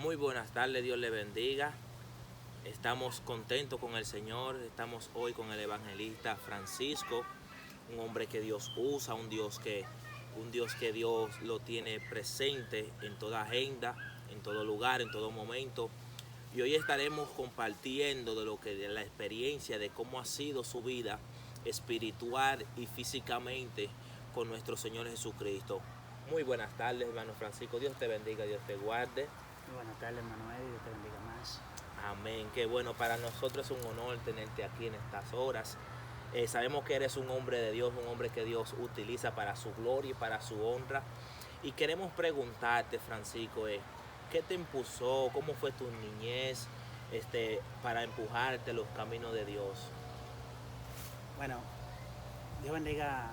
Muy buenas tardes, Dios le bendiga. Estamos contentos con el Señor. Estamos hoy con el evangelista Francisco, un hombre que Dios usa, un Dios que Dios lo tiene presente en toda agenda, en todo lugar, en todo momento. Y hoy estaremos compartiendo de la experiencia de cómo ha sido su vida espiritual y físicamente con nuestro Señor Jesucristo. Muy buenas tardes, hermano Francisco. Dios te bendiga, Dios te guarde. Muy buenas tardes, Manuel, y Dios te bendiga más. Amén. Qué bueno, para nosotros es un honor tenerte aquí en estas horas. Sabemos que eres un hombre de Dios, un hombre que Dios utiliza para su gloria y para su honra. Y queremos preguntarte, Francisco, ¿qué te impulsó? ¿Cómo fue tu niñez para empujarte los caminos de Dios? Bueno, Dios bendiga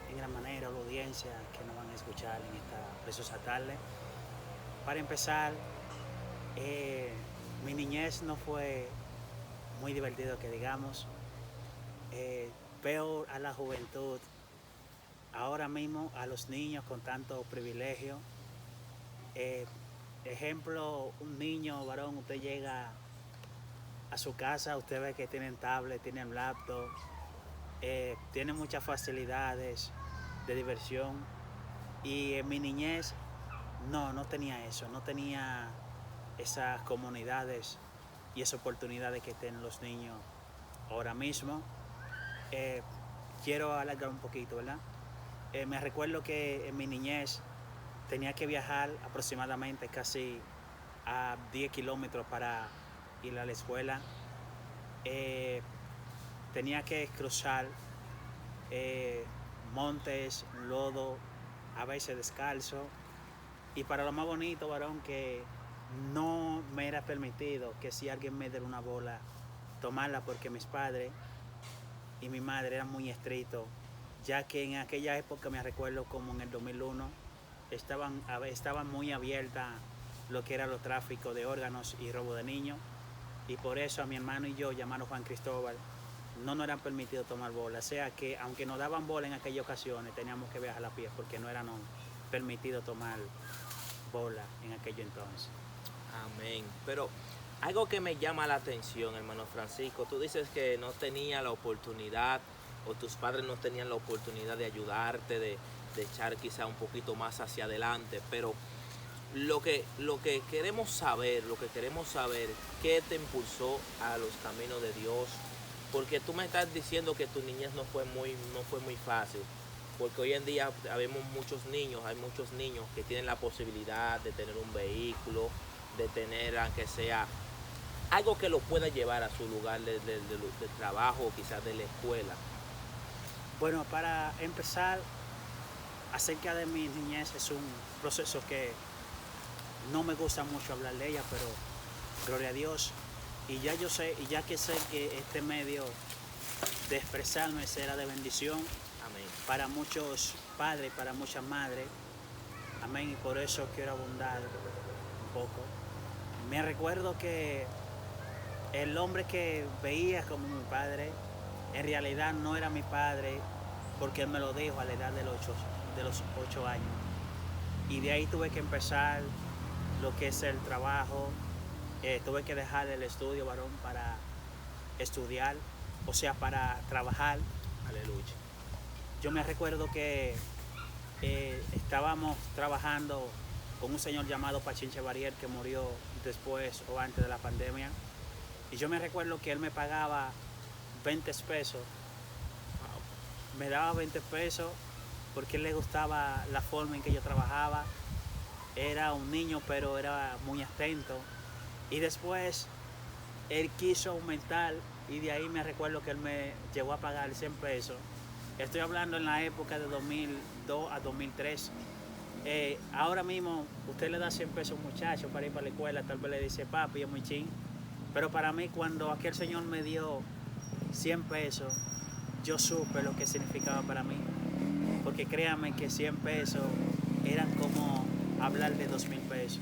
en gran manera a la audiencia que nos van a escuchar en esta preciosa tarde. Para empezar, mi niñez no fue muy divertido que digamos. Veo a la juventud ahora mismo, a los niños con tanto privilegio. Ejemplo, un niño varón, usted llega a su casa, usted ve que tienen tablet, tienen laptop, tienen muchas facilidades de diversión. Y en mi niñez no tenía eso, no tenía esas comunidades y esas oportunidades que tienen los niños ahora mismo. Quiero alargar un poquito, ¿verdad? Me recuerdo que en mi niñez tenía que viajar aproximadamente casi a 10 kilómetros para ir a la escuela. Tenía que cruzar montes, lodo, a veces descalzo. Y para lo más bonito, varón, que no me era permitido que si alguien me diera una bola, tomarla, porque mis padres y mi madre eran muy estrictos, ya que en aquella época, me recuerdo como en el 2001, estaban muy abiertas lo que era los tráficos de órganos y robo de niños, y por eso a mi hermano y yo, llamado Juan Cristóbal, no nos eran permitido tomar bola. O sea que aunque nos daban bola en aquellas ocasiones, teníamos que viajar a pie porque no era permitido tomar bola en aquello entonces. Amén. Pero algo que me llama la atención, hermano Francisco, tú dices que no tenía la oportunidad o tus padres no tenían la oportunidad de ayudarte, de echar quizá un poquito más hacia adelante, pero lo que queremos saber, ¿qué te impulsó a los caminos de Dios? Porque tú me estás diciendo que tu niñez no fue muy fácil. Porque hoy en día hay muchos niños que tienen la posibilidad de tener un vehículo, de tener, aunque sea algo que lo pueda llevar a su lugar de trabajo o quizás de la escuela. Bueno, para empezar, acerca de mi niñez, es un proceso que no me gusta mucho hablar de ella, pero gloria a Dios. Y ya que sé que este medio de expresarme será de bendición Amén. para muchos padres, para muchas madres. Amén. Y por eso quiero abundar un poco. Me recuerdo que el hombre que veía como mi padre, en realidad no era mi padre, porque él me lo dijo a la edad de los 8 años. Y de ahí tuve que empezar lo que es el trabajo. Tuve que dejar el estudio, varón, para estudiar, o sea, para trabajar. Aleluya. Yo me recuerdo que estábamos trabajando con un señor llamado Pachín Chevalier, que murió después o antes de la pandemia. Y yo me recuerdo que él me pagaba 20 pesos. Me daba 20 pesos porque él le gustaba la forma en que yo trabajaba. Era un niño, pero era muy atento. Y después él quiso aumentar, y de ahí me recuerdo que él me llegó a pagar 100 pesos. Estoy hablando en la época de 2002 a 2003. Ahora mismo usted le da 100 pesos a un muchacho para ir para la escuela, tal vez le dice papi, es muy ching. Pero para mí, cuando aquel señor me dio 100 pesos, yo supe lo que significaba para mí. Porque créanme que 100 pesos eran como hablar de 2,000 pesos.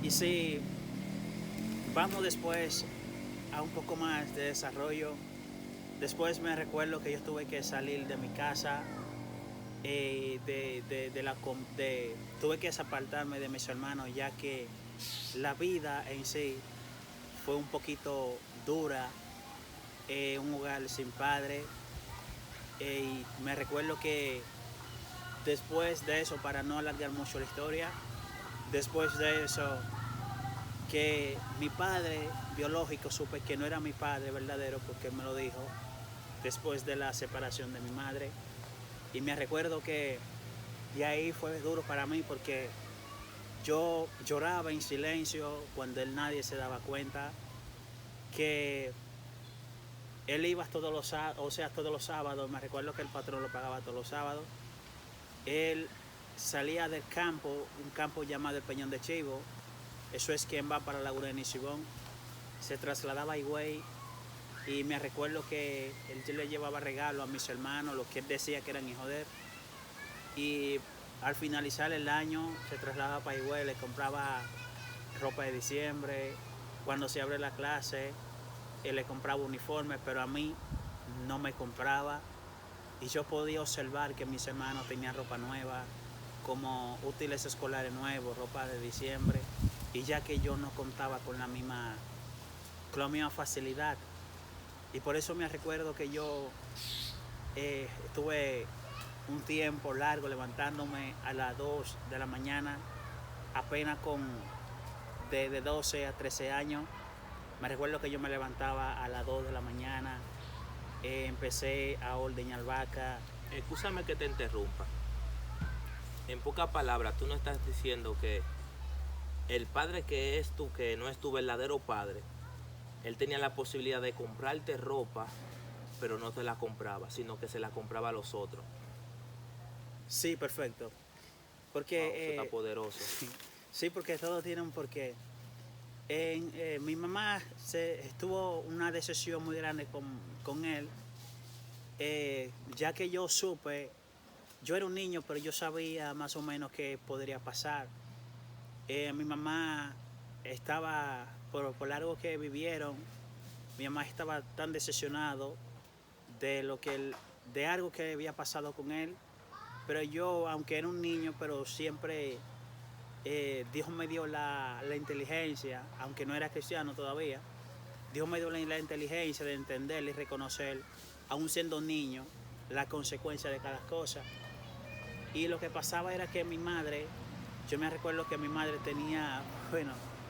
Y si vamos después a un poco más de desarrollo, después me recuerdo que yo tuve que salir de mi casa tuve que desapartarme de mis hermanos, ya que la vida en sí fue un poquito dura, un hogar sin padre. Y me recuerdo que después de eso, para no alargar mucho la historia, después de eso, que mi padre biológico, supe que no era mi padre verdadero porque él me lo dijo después de la separación de mi madre. Y me recuerdo que de ahí fue duro para mí porque yo lloraba en silencio cuando nadie se daba cuenta que él iba todos los sábados. Me recuerdo que el patrón lo pagaba todos los sábados. Él salía del campo, un campo llamado el Peñón de Chivo. Eso es quien va para la Laguna de Nisibón. Se trasladaba a Higüey y me recuerdo que él le llevaba regalos a mis hermanos, los que él decía que eran hijos de él. Y al finalizar el año se trasladaba para Higüey, le compraba ropa de diciembre. Cuando se abre la clase, él le compraba uniformes, pero a mí no me compraba. Y yo podía observar que mis hermanos tenían ropa nueva, como útiles escolares nuevos, ropa de diciembre. Y ya que yo no contaba con la misma facilidad. Y por eso me recuerdo que yo estuve un tiempo largo levantándome a las 2 de la mañana, apenas de 12 a 13 años. Me recuerdo que yo me levantaba a las 2 de la mañana, empecé a ordeñar vaca. Escúchame que te interrumpa. En pocas palabras, tú no estás diciendo que el padre que no es tu verdadero padre, él tenía la posibilidad de comprarte ropa, pero no te la compraba, sino que se la compraba a los otros. Sí, perfecto. Wow, Porque eso está poderoso. sí, porque todo tiene un porqué. Mi mamá tuvo una decisión muy grande con él, ya que yo supe, yo era un niño, pero yo sabía más o menos qué podría pasar. Mi mamá estaba, por algo que vivieron, mi mamá estaba tan decepcionado de algo que había pasado con él, pero yo, aunque era un niño, pero siempre Dios me dio la inteligencia, aunque no era cristiano todavía. Dios me dio la inteligencia de entender y reconocer, aún siendo niño, la consecuencia de cada cosa. Y lo que pasaba era que mi madre, yo me recuerdo que mi madre tenía,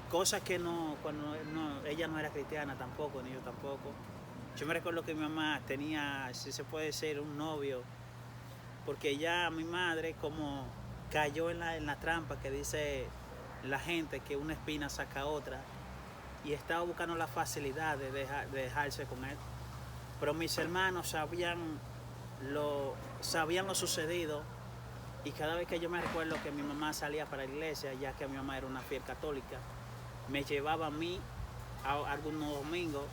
cosas que ella no era cristiana tampoco, ni yo tampoco. Yo me recuerdo que mi mamá tenía, si se puede decir, un novio, porque ya mi madre como cayó en la trampa que dice la gente que una espina saca otra, y estaba buscando la facilidad de dejarse con él. Pero mis hermanos sabían lo sucedido, y cada vez que yo me recuerdo que mi mamá salía para la iglesia, ya que mi mamá era una fiel católica, me llevaba a mí algunos domingos,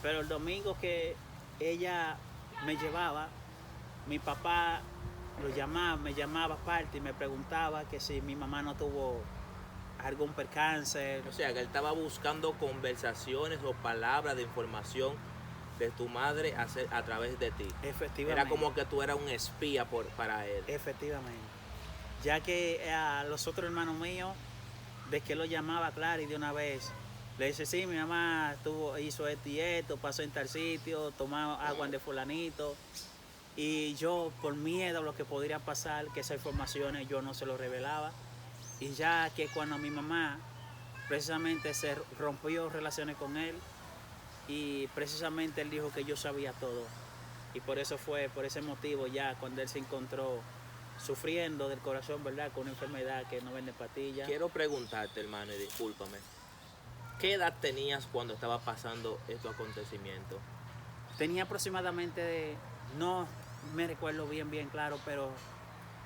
pero el domingo que ella me llevaba, mi papá me llamaba aparte y me preguntaba que si mi mamá no tuvo algún percance. O sea, que él estaba buscando conversaciones o palabras de información de tu madre a través de ti. Efectivamente. Era como que tú eras un espía para él. Efectivamente. Ya que a los otros hermanos míos, de que lo llamaba, claro, y de una vez le dice, sí, mi mamá hizo esto y esto, pasó en tal sitio, tomó agua de fulanito. Y yo, por miedo a lo que podría pasar, que esas informaciones yo no se lo revelaba. Y ya que cuando mi mamá precisamente se rompió relaciones con él, y precisamente él dijo que yo sabía todo. Y por ese motivo ya cuando él se encontró sufriendo del corazón, ¿verdad? Con una enfermedad que no vende pastillas. Quiero preguntarte, hermano, y discúlpame. ¿Qué edad tenías cuando estaba pasando estos acontecimientos? Tenía aproximadamente, no me recuerdo bien claro, pero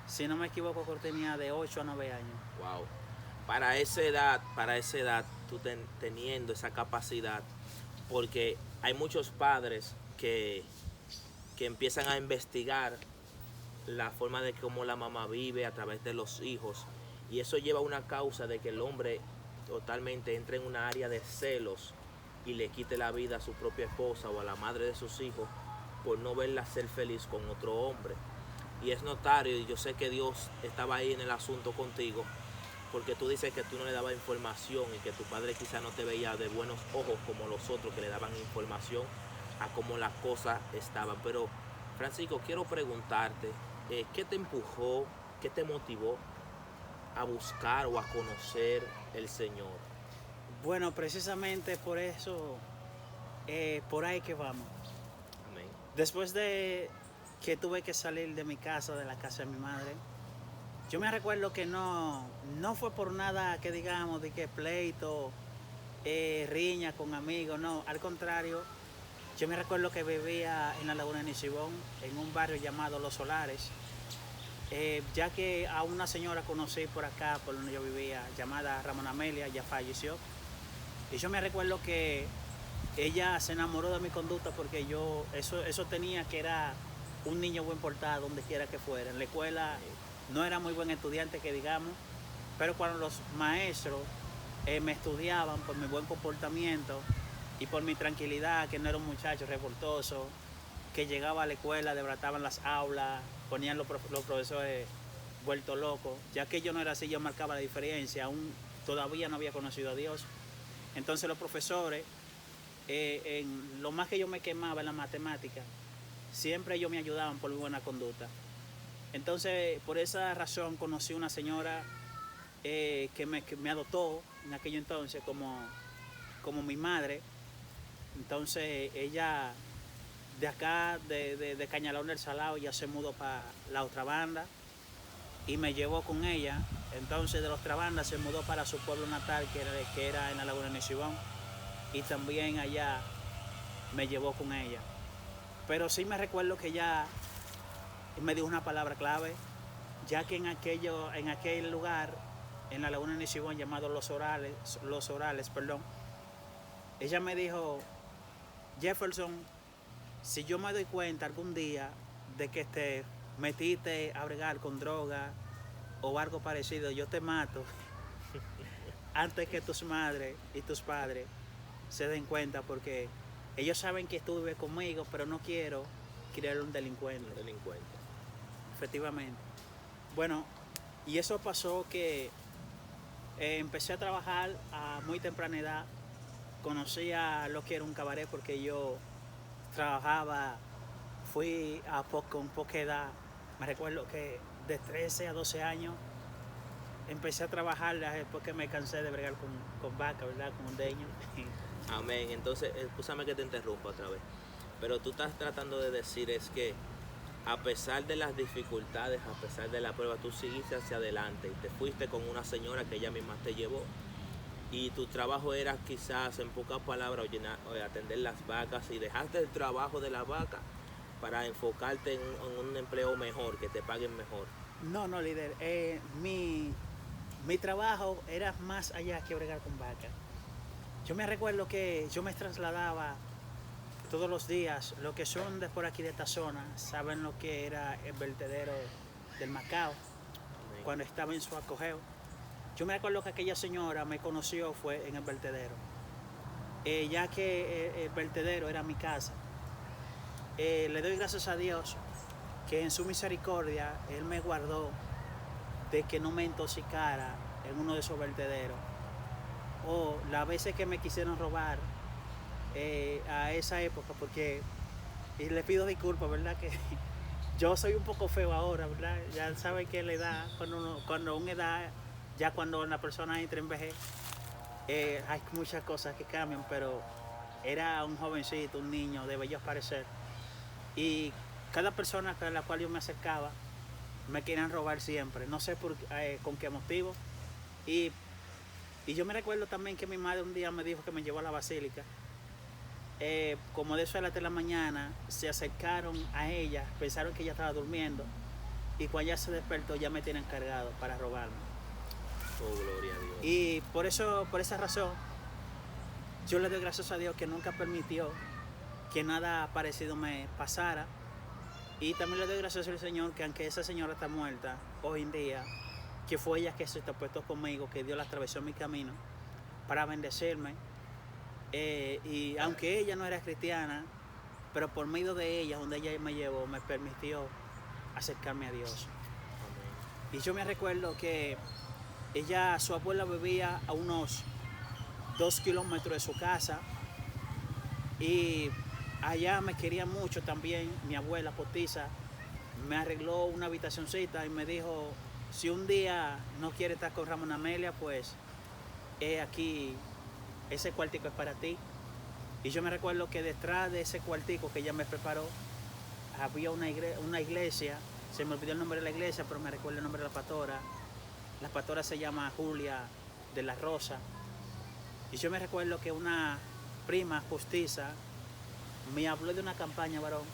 si no me equivoco, tenía de 8 a 9 años. Wow. Para esa edad, tú teniendo esa capacidad, porque hay muchos padres que empiezan a investigar la forma de cómo la mamá vive a través de los hijos, y eso lleva a una causa de que el hombre totalmente entre en una área de celos y le quite la vida a su propia esposa o a la madre de sus hijos por no verla ser feliz con otro hombre. y es notario, y yo sé que Dios estaba ahí en el asunto contigo, porque tú dices que tú no le dabas información y que tu padre quizá no te veía de buenos ojos como los otros que le daban información a cómo las cosas estaban. Pero, Francisco, quiero preguntarte, ¿qué te empujó, qué te motivó a buscar o a conocer el Señor? Bueno, precisamente por eso, por ahí que vamos. Amén. Después de que tuve que salir de mi casa, de la casa de mi madre, yo me recuerdo que no fue por nada que digamos, de que pleito, riña con amigos, no, al contrario, yo me recuerdo que vivía en la Laguna de Nisibón, en un barrio llamado Los Solares, ya que a una señora conocí por acá, por donde yo vivía, llamada Ramona Amelia, ya falleció, y yo me recuerdo que ella se enamoró de mi conducta porque eso tenía que era un niño buen portado donde quiera que fuera. En la escuela no era muy buen estudiante que digamos, pero cuando los maestros me estudiaban por mi buen comportamiento y por mi tranquilidad, que no era un muchacho revoltoso, que llegaba a la escuela, desbarataban las aulas, ponían los profesores vueltos locos, ya que yo no era así, yo marcaba la diferencia, aún todavía no había conocido a Dios. Entonces los profesores, en lo más que yo me quemaba en la matemática, siempre ellos me ayudaban por mi buena conducta. Entonces, por esa razón conocí una señora que me adoptó en aquello entonces como mi madre. Entonces, ella de acá, de Cañalón del Salado, ya se mudó para la otra banda y me llevó con ella. Entonces, de la otra banda se mudó para su pueblo natal, que era en la Laguna de Nisibón, y también allá me llevó con ella. Pero sí me recuerdo que ella me dijo una palabra clave, ya que en aquel lugar, en la Laguna de Nisibón, llamado Los Orales, ella me dijo: Jefferson, si yo me doy cuenta algún día de que te metiste a bregar con droga o algo parecido, yo te mato antes que tus madres y tus padres se den cuenta, porque ellos saben que estuve conmigo, pero no quiero criar un delincuente. Un delincuente. Efectivamente. Bueno, y eso pasó que empecé a trabajar a muy temprana edad. Conocí a lo que era un cabaret porque yo trabajaba, fui con poca edad. Me recuerdo que de 13 a 12 años empecé a trabajar porque me cansé de bregar con vaca, ¿verdad? Con un deño. Amén. Entonces, escúchame que te interrumpa otra vez. Pero tú estás tratando de decir es que a pesar de las dificultades, a pesar de la prueba, tú seguiste hacia adelante y te fuiste con una señora que ella misma te llevó. Y tu trabajo era quizás, en pocas palabras, atender las vacas, y dejaste el trabajo de la vaca para enfocarte en un empleo mejor, que te paguen mejor. No, líder. Mi trabajo era más allá que bregar con vacas. Yo me recuerdo que yo me trasladaba todos los días. Los que son de por aquí de esta zona saben lo que era el vertedero del Macao. Amén. Cuando estaba en su apogeo. Yo me recuerdo que aquella señora me conoció fue en el vertedero, ya que el vertedero era mi casa. Le doy gracias a Dios que en su misericordia Él me guardó de que no me intoxicara en uno de esos vertederos, o las veces que me quisieron robar a esa época, porque, y le pido disculpas, ¿verdad? Que yo soy un poco feo ahora, ¿verdad? Ya saben que la edad, cuando una edad, ya cuando una persona entra en vejez, hay muchas cosas que cambian, pero era un jovencito, un niño de bello parecer, y cada persona a la cual yo me acercaba me querían robar siempre, no sé con qué motivo. Y yo me recuerdo también que mi madre un día me dijo que me llevó a la basílica. Como de eso a las 3 de la mañana, se acercaron a ella, pensaron que ella estaba durmiendo, y cuando ella se despertó ya me tienen cargado para robarme. Oh, gloria a Dios. Y por esa razón, yo le doy gracias a Dios que nunca permitió que nada parecido me pasara. Y también le doy gracias al Señor que aunque esa señora está muerta hoy en día, que fue ella que se interpuesto conmigo, que Dios la atravesó en mi camino para bendecirme. Y aunque ella no era cristiana, pero por medio de ella, donde ella me llevó, me permitió acercarme a Dios. Amén. Y yo me recuerdo que su abuela vivía a unos 2 kilómetros de su casa y allá me quería mucho también. Mi abuela postiza me arregló una habitacioncita y me dijo, si un día no quieres estar con Ramón Amelia, pues aquí, ese cuartico es para ti. Y yo me recuerdo que detrás de ese cuartico que ella me preparó había una iglesia, se me olvidó el nombre de la iglesia, pero me recuerdo el nombre de la pastora. La pastora se llama Julia de la Rosa. Y yo me recuerdo que una prima postiza me habló de una campaña, varón.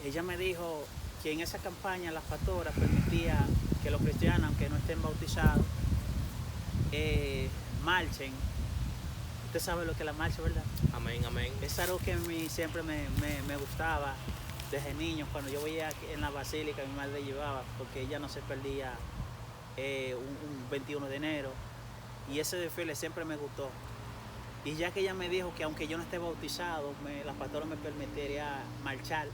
Ella me dijo que en esa campaña la pastora permitía que los cristianos, aunque no estén bautizados, marchen. Usted sabe lo que es la marcha, ¿verdad? Amén, amén. Es algo que a mí siempre me gustaba desde niño. Cuando yo veía en la basílica, mi madre llevaba, porque ella no se perdía un 21 de enero. Y ese desfile siempre me gustó. Y ya que ella me dijo que aunque yo no esté bautizado, la pastora me permitiría marchar.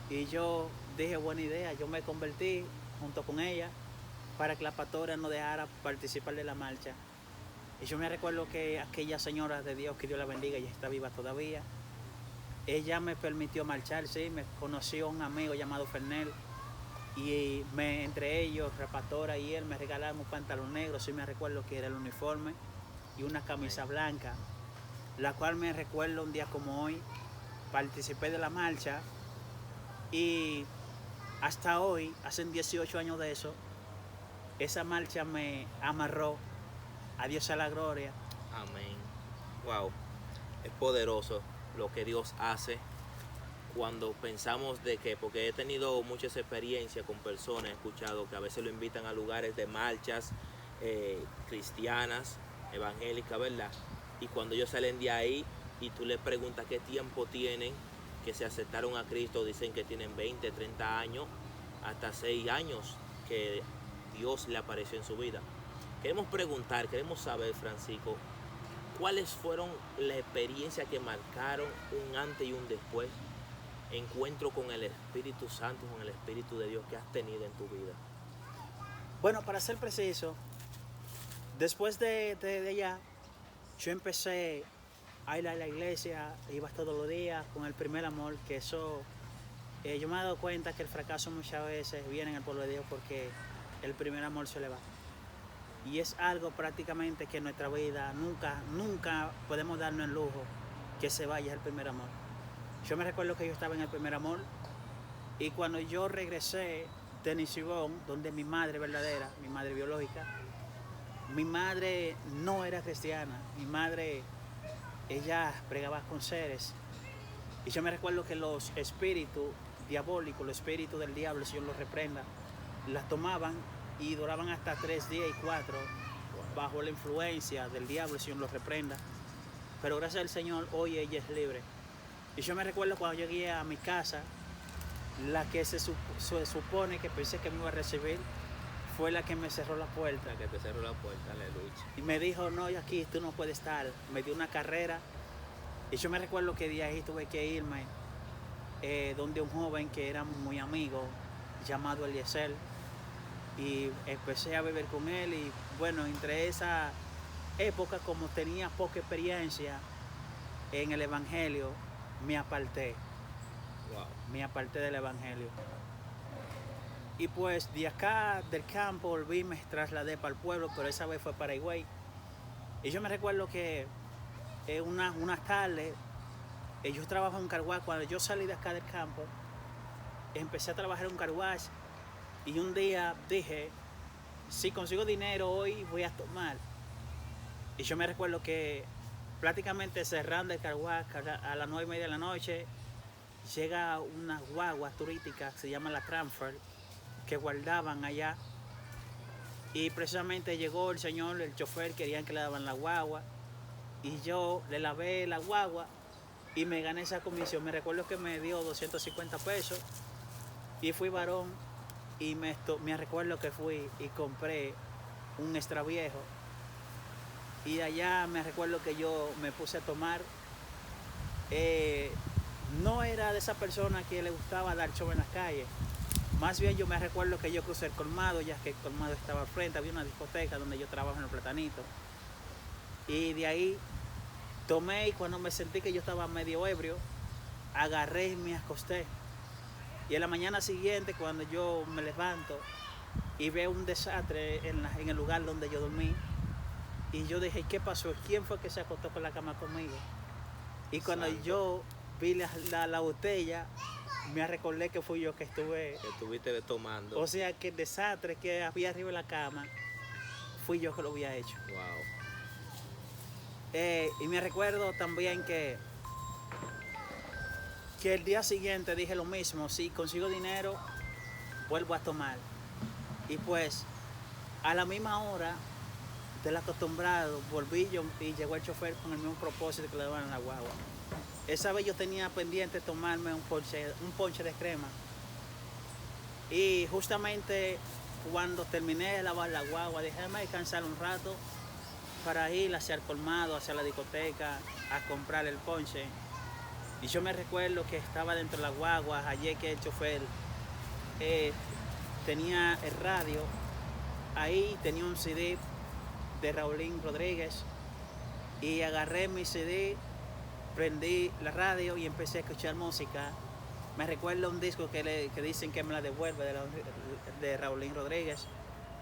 Y yo dije, buena idea, yo me convertí junto con ella para que la pastora nos dejara participar de la marcha. Y yo me recuerdo que aquella señora de Dios, que Dios la bendiga, ella está viva todavía, ella me permitió marchar, sí, me conoció un amigo llamado Fernel, y entre ellos, la pastora y él, me regalaron un pantalón negro, sí me recuerdo que era el uniforme, y una camisa blanca, la cual me recuerdo un día como hoy, participé de la marcha, y hasta hoy, hace 18 años de eso, esa marcha me amarró. A Dios sea la gloria. Amén. Wow. Es poderoso lo que Dios hace cuando pensamos de que, porque he tenido muchas experiencias con personas, he escuchado que a veces lo invitan a lugares de marchas cristianas, evangélicas, ¿verdad? Y cuando ellos salen de ahí y tú les preguntas qué tiempo tienen que se aceptaron a Cristo, dicen que tienen 20, 30 años, hasta 6 años que Dios le apareció en su vida. Queremos saber, Francisco, ¿cuáles fueron las experiencias que marcaron un antes y un después? Encuentro con el Espíritu Santo, con el Espíritu de Dios que has tenido en tu vida. Bueno, para ser preciso, después de allá, yo empecé a ir a la iglesia, iba todos los días con el primer amor, que eso, yo me he dado cuenta que el fracaso muchas veces viene en el pueblo de Dios porque el primer amor se le va. Y es algo prácticamente que en nuestra vida nunca podemos darnos el lujo que se vaya el primer amor. Yo me recuerdo que yo estaba en el primer amor y cuando yo regresé de Nisibón, donde mi madre verdadera, mi madre biológica, mi madre no era cristiana, mi madre, ella pregaba con seres. Y yo me recuerdo que los espíritus diabólicos, los espíritus del diablo, el Señor los reprenda, las tomaban y duraban hasta 3 días y 4 bajo la influencia del diablo, el Señor los reprenda. Pero gracias al Señor hoy ella es libre. Y yo me recuerdo cuando llegué a mi casa, la que se supone que pensé que me iba a recibir fue la que me cerró la puerta. La que te cerró la puerta, aleluya. Y me dijo, no, aquí tú no puedes estar. Me dio una carrera. Y yo me recuerdo que de ahí tuve que irme donde un joven que era muy amigo, llamado Eliezer. Y empecé a beber con él y bueno, entre esa época, como tenía poca experiencia en el evangelio, me aparté. Wow. Me aparté del evangelio. Y pues de acá del campo volví, me trasladé para el pueblo, pero esa vez fue para Higüey. Y yo me recuerdo que una tarde, yo trabajaba en un car wash. Cuando yo salí de acá del campo, empecé a trabajar en un car wash. Y un día dije, si consigo dinero hoy voy a tomar. Y yo me recuerdo que prácticamente cerrando el car wash a las 9:30 de la noche, llega una guagua turística que se llama la Transfer, que guardaban allá. Y precisamente llegó el señor, el chofer, querían que le daban la guagua. Y yo le lavé la guagua y me gané esa comisión. Me recuerdo que me dio 250 pesos y fui varón. Y me recuerdo que fui y compré un extra viejo. Y allá me recuerdo que yo me puse a tomar. no era de esa persona que le gustaba dar show en las calles. Más bien yo me recuerdo que yo crucé el colmado, ya que el colmado estaba al frente, había una discoteca donde yo trabajo en el Platanito. Y de ahí tomé, y cuando me sentí que yo estaba medio ebrio, agarré y me acosté. Y en la mañana siguiente, cuando yo me levanto y veo un desastre en el lugar donde yo dormí, y yo dije, ¿qué pasó? ¿Quién fue que se acostó con la cama conmigo? Y cuando Santo. yo vi la botella, me recordé que fui yo que estuve. Que estuviste tomando. O sea, que el desastre que había arriba de la cama, fui yo que lo había hecho. Wow. Y me recuerdo también que el día siguiente dije lo mismo, si consigo dinero, vuelvo a tomar. Y pues, a la misma hora del acostumbrado, volví yo y llegó el chofer con el mismo propósito que le daban en la guagua. Esa vez yo tenía pendiente tomarme un ponche de crema. Y justamente cuando terminé de lavar la guagua, déjame descansar un rato para ir hacia el colmado, hacia la discoteca, a comprar el ponche. Y yo me recuerdo que estaba dentro de la guagua, hallé que el chofer tenía el radio, ahí tenía un CD de Raulín Rodríguez, y agarré mi CD, prendí la radio y empecé a escuchar música. Me recuerdo un disco que dicen que me la devuelve de Raulín Rodríguez.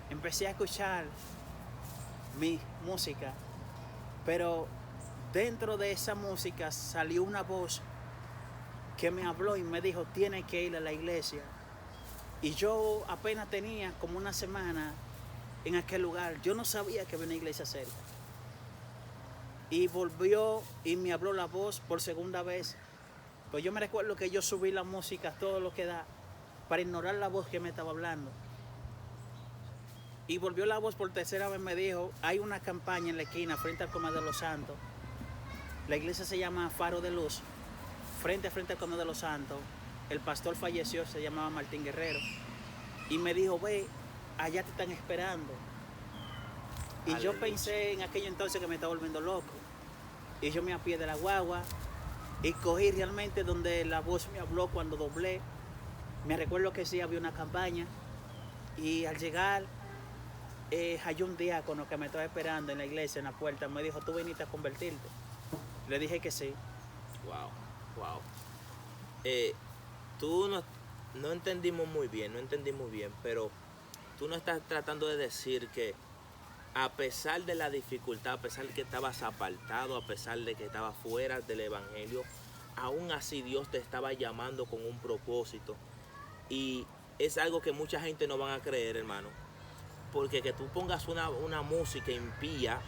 Empecé a escuchar mi música, pero dentro de esa música salió una voz que me habló y me dijo, tienes que ir a la iglesia. Y yo apenas tenía como una semana en aquel lugar, yo no sabía que había una iglesia cerca. Y volvió y me habló la voz por segunda vez. Pues yo me recuerdo que yo subí la música, todo lo que da, para ignorar la voz que me estaba hablando. Y volvió la voz por tercera vez, me dijo, hay una campaña en la esquina, frente al Comedor de los Santos. La iglesia se llama Faro de Luz. Frente al Comedor de los Santos. El pastor falleció, se llamaba Martín Guerrero. Y me dijo, ve, allá te están esperando. Y yo pensé en aquello entonces que me estaba volviendo loco. Y yo me apié de la guagua y cogí realmente donde la voz me habló cuando doblé. Me recuerdo que sí había una campaña. Y al llegar, hallé un diácono que me estaba esperando en la iglesia, en la puerta. Me dijo, ¿tú viniste a convertirte? Le dije que sí. Wow. Tú no entendimos muy bien, pero tú no estás tratando de decir que a pesar de la dificultad, a pesar de que estabas apartado, a pesar de que estabas fuera del evangelio, aún así Dios te estaba llamando con un propósito. Y es algo que mucha gente no van a creer, hermano. Porque que tú pongas una música impía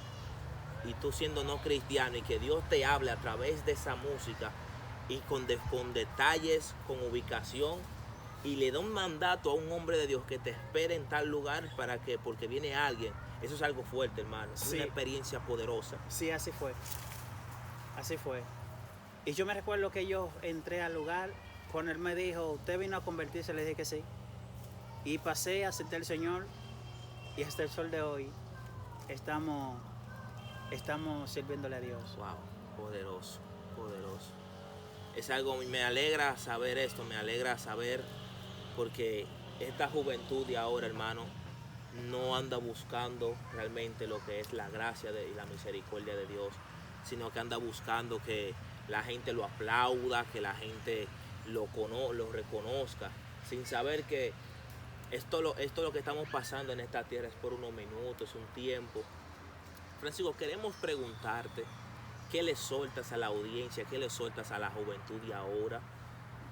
y tú siendo no cristiano y que Dios te hable a través de esa música y con detalles, con ubicación, y le da un mandato a un hombre de Dios que te espere en tal lugar porque viene alguien. Eso es algo fuerte, hermano. Es una experiencia poderosa. Sí, así fue. Así fue. Y yo me recuerdo que yo entré al lugar, cuando él me dijo, ¿usted vino a convertirse? Le dije que sí. Y pasé a aceptar al Señor, y hasta el sol de hoy estamos sirviéndole a Dios. Wow, poderoso. Es algo, me alegra saber esto, me alegra saber, porque esta juventud de ahora, hermano, no anda buscando realmente lo que es la gracia y la misericordia de Dios, sino que anda buscando que la gente lo aplauda, que la gente lo reconozca, sin saber que esto lo que estamos pasando en esta tierra es por unos minutos, un tiempo. Francisco, queremos preguntarte, ¿qué le soltas a la audiencia? ¿Qué le soltas a la juventud de ahora?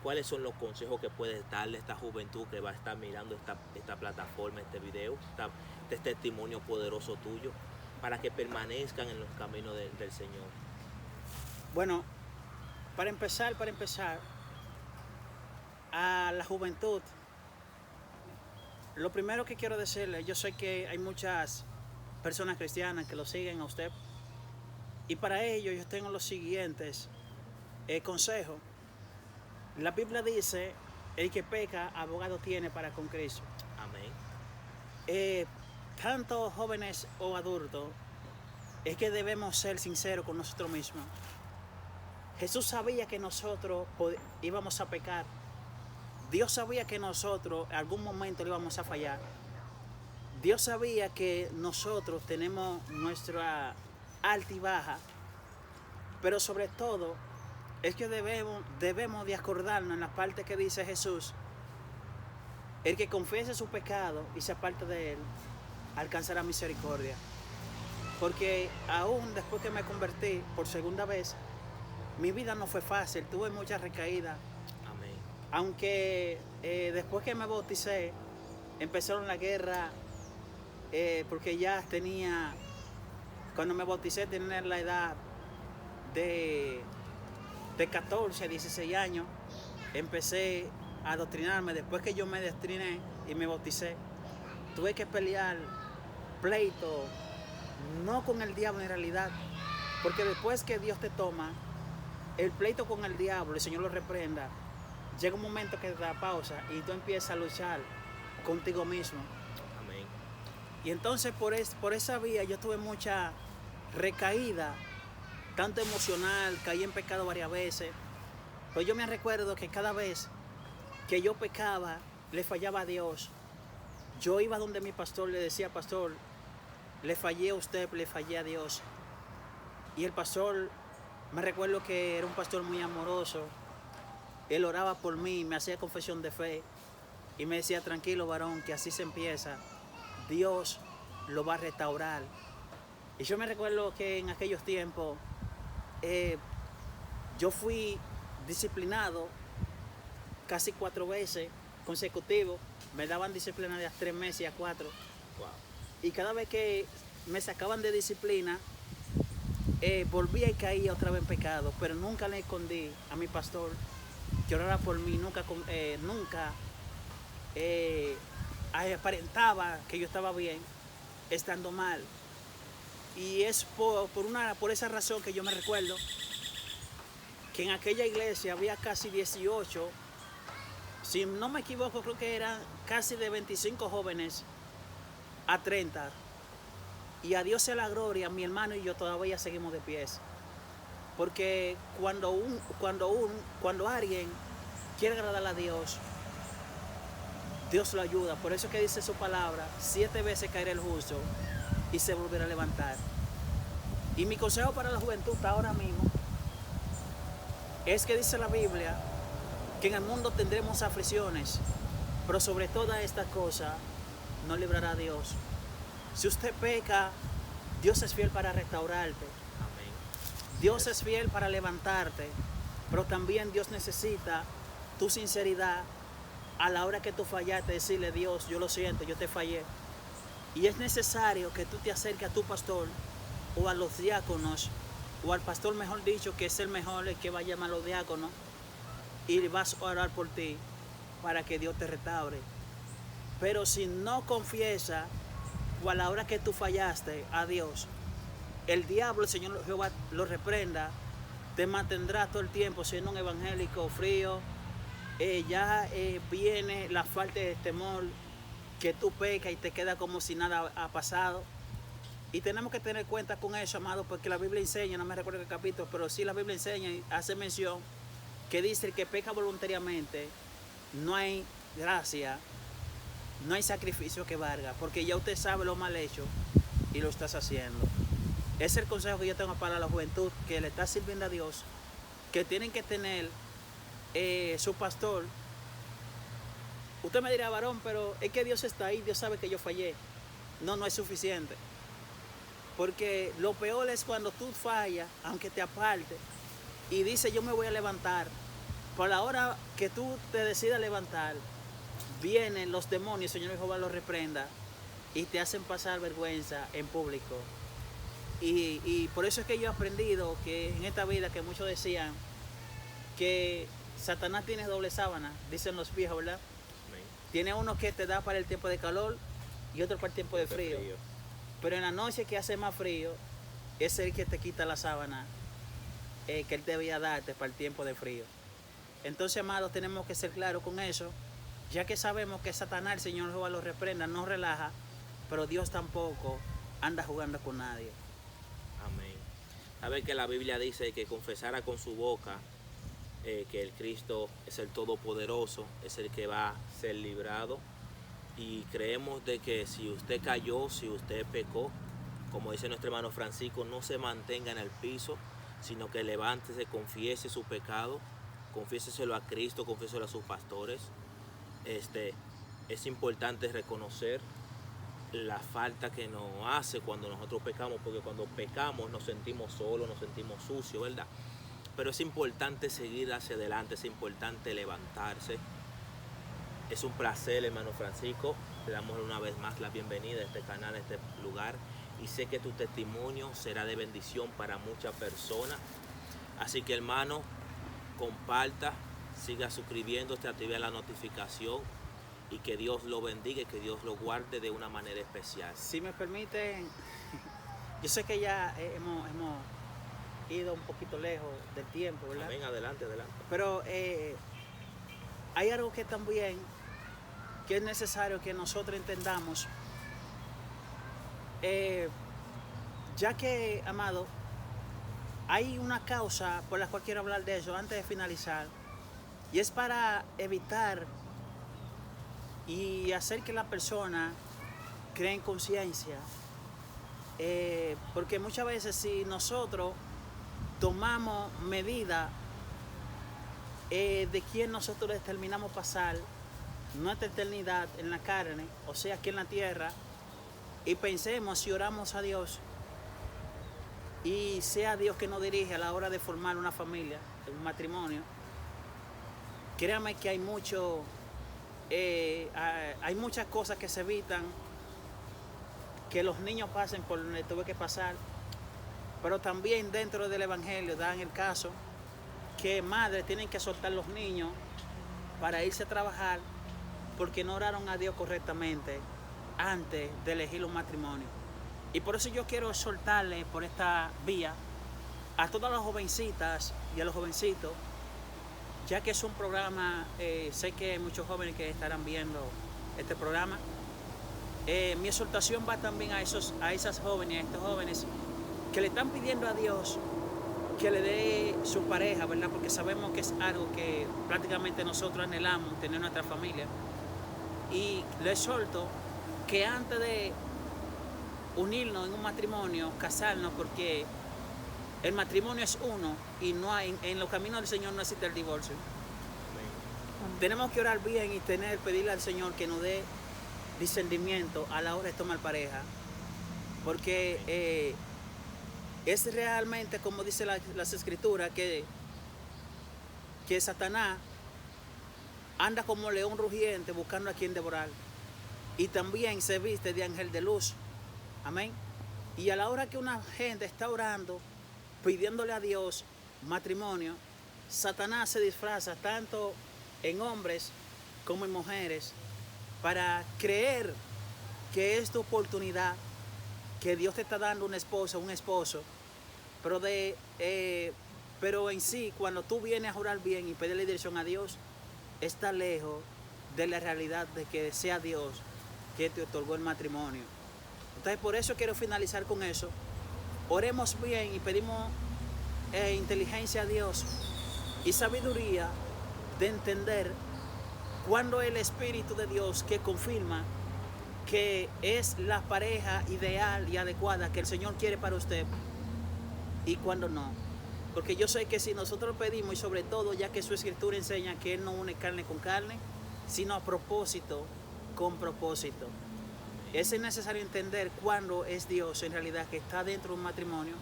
¿Cuáles son los consejos que puedes darle a esta juventud que va a estar mirando esta plataforma, este video, este testimonio poderoso tuyo, para que permanezcan en los caminos del Señor? Bueno, para empezar, a la juventud, lo primero que quiero decirle, yo sé que hay muchas personas cristianas que lo siguen a usted, y para ello yo tengo los siguientes consejos. La Biblia dice, el que peca, abogado tiene para con Cristo. Amén. Tanto jóvenes o adultos, es que debemos ser sinceros con nosotros mismos. Jesús sabía que nosotros íbamos a pecar. Dios sabía que nosotros en algún momento le íbamos a fallar. Dios sabía que nosotros tenemos nuestra alta y baja, pero sobre todo es que debemos de acordarnos en la parte que dice Jesús: el que confiese su pecado y se aparte de él, alcanzará misericordia. Porque aún después que me convertí por segunda vez, mi vida no fue fácil, tuve muchas recaídas. Amén. Aunque después que me bauticé, empezaron la guerra, porque ya tenía, cuando me bauticé tenía la edad de 14 a 16 años. Empecé a adoctrinarme. Después que yo me adoctriné y me bauticé, tuve que pelear pleito, no con el diablo en realidad, porque después que Dios te toma, el pleito con el diablo, el Señor lo reprenda, llega un momento que te da pausa y tú empiezas a luchar contigo mismo. Amén. Y entonces por esa vía yo tuve mucha recaída, tanto emocional, caí en pecado varias veces. Pero yo me recuerdo que cada vez que yo pecaba, le fallaba a Dios. Yo iba donde mi pastor, le decía: pastor, le fallé a usted, le fallé a Dios. Y el pastor, me recuerdo que era un pastor muy amoroso. Él oraba por mí, me hacía confesión de fe y me decía: tranquilo, varón, que así se empieza. Dios lo va a restaurar. Y yo me recuerdo que en aquellos tiempos yo fui disciplinado casi 4 veces consecutivos. Me daban disciplina de a 3 meses y a 4. Wow. Y cada vez que me sacaban de disciplina, volvía y caía otra vez en pecado. Pero nunca le escondí a mi pastor que orara por mí. Nunca aparentaba que yo estaba bien estando mal. Y es por esa razón que yo me recuerdo que en aquella iglesia había casi 18, si no me equivoco, creo que eran casi de 25 jóvenes a 30. Y a Dios sea la gloria, mi hermano y yo todavía seguimos de pies. Porque cuando alguien quiere agradar a Dios, Dios lo ayuda. Por eso es que dice su palabra: 7 veces caerá el justo y se volverá a levantar. Y mi consejo para la juventud ahora mismo es que dice la Biblia que en el mundo tendremos aflicciones, pero sobre todas estas cosas nos librará Dios. Si usted peca, Dios es fiel para restaurarte. Amén. Dios es fiel para levantarte, pero también Dios necesita tu sinceridad a la hora que tú fallaste, decirle: Dios, yo lo siento, yo te fallé. Y es necesario que tú te acerques a tu pastor o a los diáconos, o al pastor, mejor dicho, que es el mejor, el que va a llamar a los diáconos, y vas a orar por ti para que Dios te restaure. Pero si no confiesa, o a la hora que tú fallaste a Dios, el diablo, el Señor Jehová lo reprenda, te mantendrá todo el tiempo siendo un evangélico frío. Viene la falta de temor, que tú pecas y te queda como si nada ha pasado. Y tenemos que tener cuenta con eso, amado, porque la Biblia enseña, no me recuerdo qué capítulo, pero sí la Biblia enseña y hace mención que dice: el que peca voluntariamente, no hay gracia, no hay sacrificio que valga, porque ya usted sabe lo mal hecho y lo estás haciendo. Ese es el consejo que yo tengo para la juventud que le está sirviendo a Dios, que tienen que tener su pastor. Usted me dirá: varón, pero es que Dios está ahí, Dios sabe que yo fallé. No es suficiente. Porque lo peor es cuando tú fallas, aunque te aparte, y dices: yo me voy a levantar. Por la hora que tú te decidas levantar, vienen los demonios, el Señor Jehová los reprenda, y te hacen pasar vergüenza en público. Y por eso es que yo he aprendido que en esta vida, que muchos decían que Satanás tiene doble sábana, dicen los viejos, ¿verdad? Amén. Tiene uno que te da para el tiempo de calor y otro para el tiempo de frío. Pero en la noche que hace más frío, es el que te quita la sábana que él debía darte para el tiempo de frío. Entonces, amados, tenemos que ser claros con eso, ya que sabemos que Satanás, el Señor Jehová lo reprenda, no relaja, pero Dios tampoco anda jugando con nadie. Amén. Sabe que la Biblia dice que confesara con su boca que el Cristo es el Todopoderoso, es el que va a ser librado. Y creemos de que si usted cayó, si usted pecó, como dice nuestro hermano Francisco, no se mantenga en el piso, sino que levántese, confiese su pecado, confiéseselo a Cristo, confiéselo a sus pastores. Es importante reconocer la falta que nos hace cuando nosotros pecamos, porque cuando pecamos nos sentimos solos, nos sentimos sucios, ¿verdad? Pero es importante seguir hacia adelante, es importante levantarse. Es un placer, hermano Francisco, te damos una vez más la bienvenida a este canal, a este lugar, y sé que tu testimonio será de bendición para muchas personas. Así que, hermano, comparta, siga suscribiéndose, active la notificación, y que Dios lo bendiga y que Dios lo guarde de una manera especial. Si me permiten, yo sé que ya hemos ido un poquito lejos del tiempo, ¿verdad? Ven, adelante. Pero hay algo que también que es necesario que nosotros entendamos, ya que, amado, hay una causa por la cual quiero hablar de eso antes de finalizar, y es para evitar y hacer que la persona cree en conciencia, porque muchas veces si nosotros tomamos medida de quién nosotros determinamos pasar nuestra eternidad en la carne, o sea, aquí en la tierra, y pensemos y oramos a Dios, y sea Dios que nos dirige a la hora de formar una familia, un matrimonio, créame que hay muchas cosas que se evitan, que los niños pasen por donde tuve que pasar, pero también dentro del Evangelio dan el caso que madres tienen que soltar los niños para irse a trabajar porque no oraron a Dios correctamente antes de elegir un matrimonio. Y por eso yo quiero exhortarle por esta vía a todas las jovencitas y a los jovencitos, ya que es un programa, sé que hay muchos jóvenes que estarán viendo este programa. Mi exhortación va también a esas jóvenes, a estos jóvenes que le están pidiendo a Dios que le dé su pareja, ¿verdad? Porque sabemos que es algo que prácticamente nosotros anhelamos, tener nuestra familia. Y les exhorto que antes de unirnos en un matrimonio, casarnos, porque el matrimonio es uno y no hay, en los caminos del Señor no existe el divorcio. Amén. Tenemos que orar bien y pedirle al Señor que nos dé discernimiento a la hora de tomar pareja, porque es realmente como dice las escrituras que Satanás anda como león rugiente buscando a quien devorar, y también se viste de ángel de luz. Amén. Y a la hora que una gente está orando, pidiéndole a Dios matrimonio, Satanás se disfraza tanto en hombres como en mujeres para creer que es tu oportunidad, que Dios te está dando una esposa, un esposo, pero en sí, cuando tú vienes a orar bien y pedirle dirección a Dios, está lejos de la realidad de que sea Dios que te otorgó el matrimonio. Entonces, por eso quiero finalizar con eso. Oremos bien y pedimos inteligencia a Dios y sabiduría de entender cuándo el Espíritu de Dios que confirma que es la pareja ideal y adecuada que el Señor quiere para usted y cuándo no. Porque yo sé que si nosotros pedimos, y sobre todo ya que su escritura enseña que Él no une carne con carne, sino a propósito con propósito. Es necesario entender cuándo es Dios en realidad que está dentro de un matrimonio,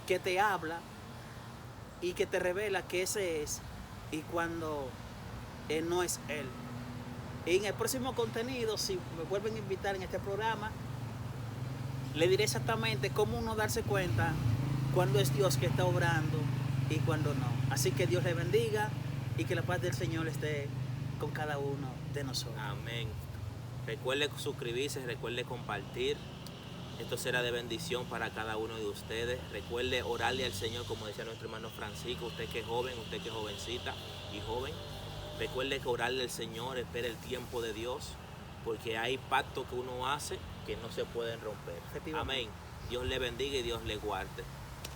que te habla y que te revela que ese es, y cuando no es Él. En el próximo contenido, si me vuelven a invitar en este programa, le diré exactamente cómo uno darse cuenta cuándo es Dios que está obrando y cuándo no. Así que Dios le bendiga y que la paz del Señor esté con cada uno de nosotros. Amén. Recuerde suscribirse, recuerde compartir. Esto será de bendición para cada uno de ustedes. Recuerde orarle al Señor, como decía nuestro hermano Francisco, usted que es joven, usted que es jovencita y joven. Recuerde que orarle al Señor, espere el tiempo de Dios, porque hay pactos que uno hace que no se pueden romper. Amén. Dios le bendiga y Dios le guarde.